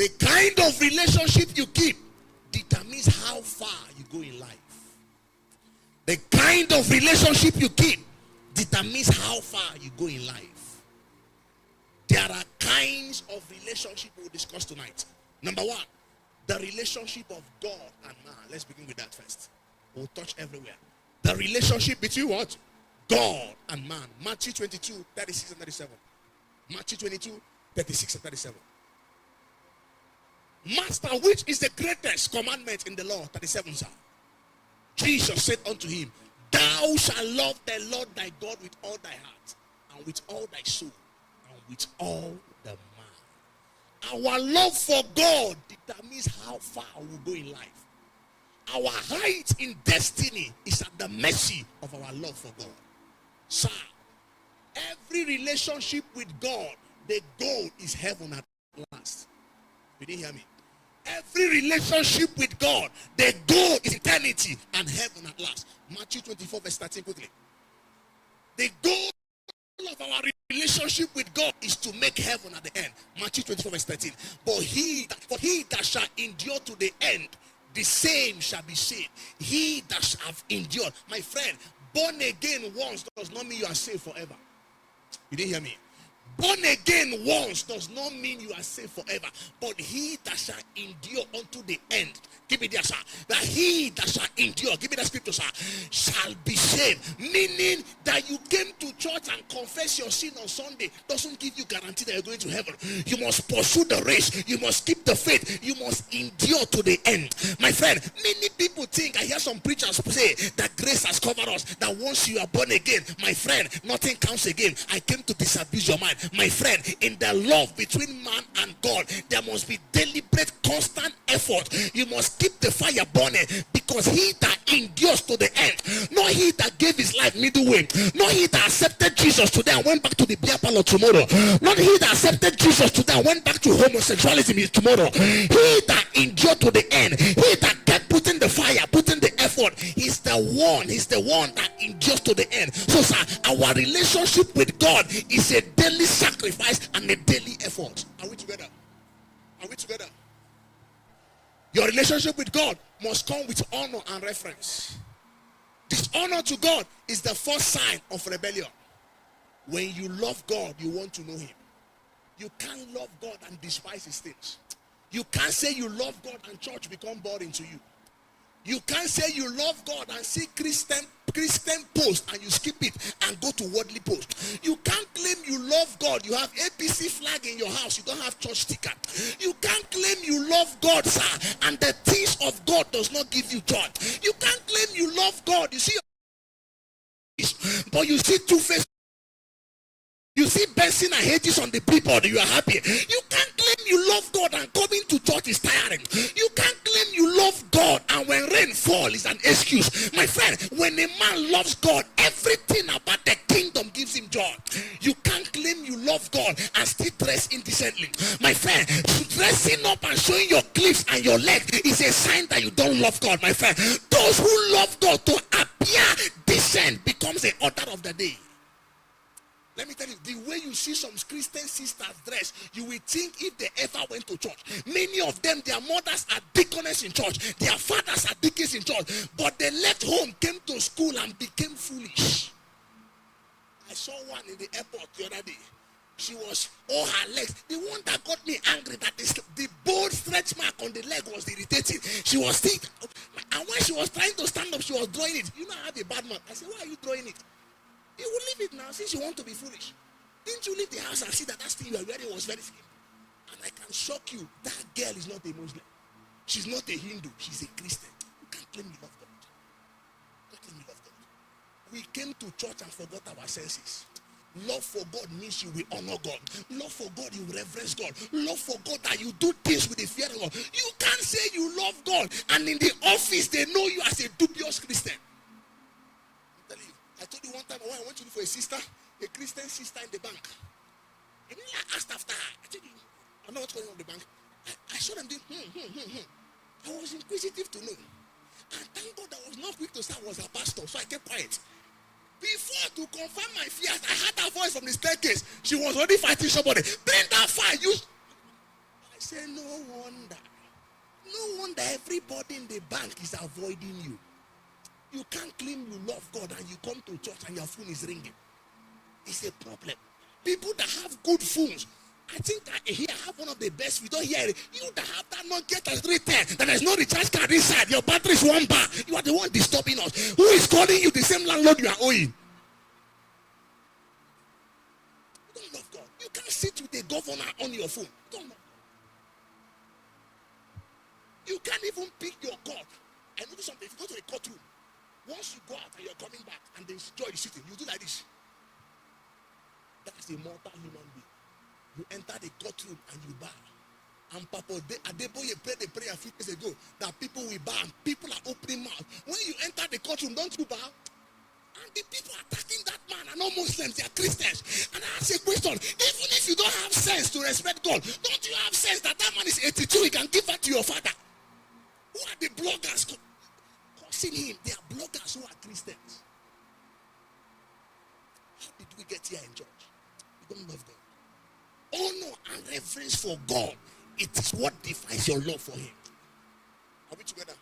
The kind of relationship you keep determines how far you go in life. The kind of relationship you keep determines how far you go in life. There are kinds of relationship we'll discuss tonight. Number one, the relationship of God and man. Let's begin with that first. We'll touch everywhere. The relationship between what? God and man. Matthew 22, 36 and 37. Matthew 22, 36 and 37. Master, which is the greatest commandment in the law? 37, sir. Jesus said unto him, thou shalt love the Lord thy God with all thy heart, and with all thy soul, and with all the mind. Our love for God determines how far we go in life. Our height in destiny is at the mercy of our love for God. Sir, every relationship with God, the goal is heaven at last. You didn't hear me? Every relationship with God, the goal is eternity and heaven at last. Matthew 24 verse 13 quickly. The goal of our relationship with God is to make heaven at the end. Matthew 24 verse 13. But he that shall endure to the end, the same shall be saved. He that shall have endured. My friend, born again once does not mean you are saved forever. You didn't hear me? Born again once does not mean you are saved forever. But he that shall endure unto the end. Give me that, sir. That he that shall endure, give me that scripture, sir, shall be saved. Meaning that you came to church and confess your sin on Sunday doesn't give you guarantee that you're going to heaven. You must pursue the race. You must keep the faith. You must endure to the end. My friend, many people think, I hear some preachers say that grace has covered us. That once you are born again, my friend, nothing counts again. I came to disabuse your mind. My friend, in the love between man and God, there must be deliberate, constant effort. You must keep the fire burning, because he that endures to the end, not he that gave his life midway, not he that accepted Jesus today and went back to the beer parlor tomorrow, not he that accepted Jesus today and went back to homosexuality tomorrow. He that endured to the end, he that kept putting the fire, putting the effort, he's the one that endures to the end. So sir, our relationship with God is a daily sacrifice and a daily effort. Are we together? Are we together? Your relationship with God must come with honor and reverence. Dishonor to God is the first sign of rebellion. When you love God, you want to know him. You can't love God and despise his things. You can't say you love God and church become boring to you. You can't say you love God and see Christian post and you skip it and go to worldly post. You can't claim you love God. You have APC flag in your house. You don't have church sticker. You can't claim you love God, sir, and the things of God does not give you joy. You can't claim you love God. You see, but you see two-faced. You see Benson and Hedges on the billboard, you are happy. You can't claim you love God and coming to church is tiring. You can't claim you love God and when rain falls is an excuse. My friend, when a man loves God, everything about the kingdom gives him joy. You can't claim you love God and still dress indecently. My friend, dressing up and showing your clips and your legs is a sign that you don't love God, my friend. Those who love God to appear decent becomes an order of the day. Let me tell you, the way you see some Christian sisters dress, you will think if they ever went to church. Many of them, their mothers are deaconess in church. Their fathers are deacons in church. But they left home, came to school and became foolish. I saw one in the airport the other day. She was, all her legs. The one that got me angry, that the bold stretch mark on the leg was irritating. She was still, and when she was trying to stand up, she was drawing it. You know, I have a bad mark. I said, why are you drawing it? You will leave it now since you want to be foolish. Didn't you leave the house and see that thing you are wearing was very skinny? And I can shock you, that girl is not a Muslim. She's not a Hindu. She's a Christian. You can't claim you love God. You can't claim you love God. We came to church and forgot our senses. Love for God means you will honor God. Love for God, you will reverence God. Love for God, that you do things with the fear of God. You can't say you love God and in the office they know you as a dubious Christian. I told you one time when I went to look for a sister, a Christian sister in the bank. And then I asked after her. I told you, I know what's going on in the bank. I saw them doing, I was inquisitive to know. And thank God I was not quick to say I was a pastor, so I kept quiet. Before, to confirm my fears, I heard her voice from the staircase. She was already fighting somebody. Bring that fire. I say, no wonder. No wonder everybody in the bank is avoiding you. You can't claim you love God and you come to church and your phone is ringing. It's a problem. People that have good phones, I think here I have one of the best. We don't hear it. You that have that Nokia 3310, that there's no recharge card inside, your battery is 1 bar. You are the one disturbing us. Who is calling you the same landlord you are owing? You don't love God. You can't sit with a governor on your phone. You don't love God. You can't even pick your court. I noticed something. If you go to a courtroom, once you go out and you're coming back and the judge is sitting, you do like this. That's a mortal human being. You enter the courtroom and you bow. And Papa Adeboye prayed a prayer a few days ago that people will bow and people are opening mouth. When you enter the courtroom, don't you bow? And the people attacking that man are not Muslims, they are Christians. And I ask a question, even if you don't have sense to respect God, don't you have sense that that man is 82, he can give that to your father? Who are the bloggers causing him? They are bloggers who are Christians. How did we get here in church? We don't love God. Honor and reverence for God, it is what defines your love for him. Are we together?